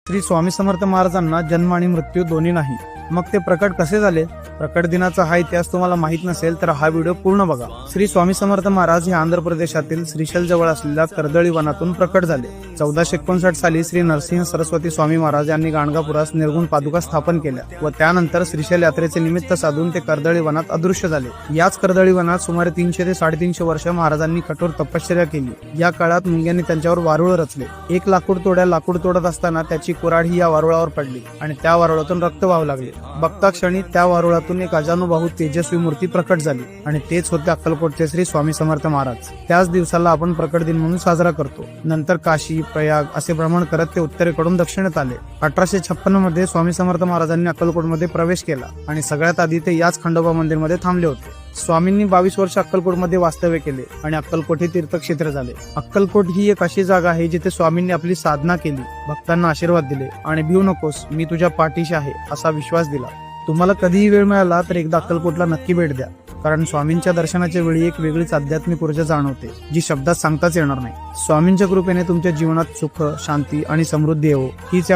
श्री स्वामी समर्थ महाराजांना जन्म आणि मृत्यू दोन्ही नाही, मग ते प्रकट कसे झाले? प्रकट दिनाचा हा इतिहास तुम्हाला माहित नसेल तर हा व्हिडिओ पूर्ण बघा. श्री स्वामी समर्थ महाराज हे आंध्र प्रदेशातील श्रीशैल जवळ असलेल्या कर्दळी वनातून प्रकट झाले. 1459 साली श्री नरसिंह सरस्वती स्वामी महाराज यांनी गाणगापुरास निर्गुण पादुका स्थापन केल्या व त्यानंतर श्रीशैल यात्रेचे निमित्त साधून ते कर्दळी वनात अदृश्य झाले. याच कर्दळी वनात सुमारे 300 ते 350 वर्ष महाराजांनी कठोर तपश्चर्या केली. या काळात मुंग्यांनी त्यांच्यावर वारुळ रचले. एक लाकूड तोडत असताना त्याची कुऱ्हाड ही या वारुळावर पडली आणि त्या वारुळातून रक्त वाहू लागले. बघता क्षणी त्या वारुळातून एक अजानुबाहू तेजस्वी मूर्ती प्रकट झाली आणि तेच होते अक्कलकोटचे श्री स्वामी समर्थ महाराज. त्याच दिवसाला आपण प्रकट दिन म्हणून साजरा करतो. नंतर काशी, प्रयाग असे भ्रमण करत ते उत्तरेकडून दक्षिणेत आले. 1856 मध्ये स्वामी समर्थ महाराजांनी अक्कलकोटमध्ये प्रवेश केला आणि सगळ्यात आधी ते याच खंडोबा मंदिरमध्ये थांबले होते. स्वामींनी 22 वर्ष अक्कलकोटमध्ये वास्तव्य केले आणि अक्कलकोट हे तीर्थक्षेत्र झाले. अक्कलकोट ही एक अशी जागा आहे जिथे स्वामींनी आपली साधना केली, भक्तांना आशीर्वाद दिले आणि भिवू नकोस, मी तुझ्या पाठीशी आहे असा विश्वास दिला. तुम्हाला कधीही वेळ मिळाला तर एकदा अक्कलकोटला नक्की भेट द्या, कारण स्वामींच्या दर्शनाच्या वेळी एक वेगळीच आध्यात्मिक ऊर्जा जाणवते जी शब्दात सांगताच येणार नाही. स्वामींच्या कृपेने तुमच्या जीवनात सुख, शांती आणि समृद्धी येवो हीच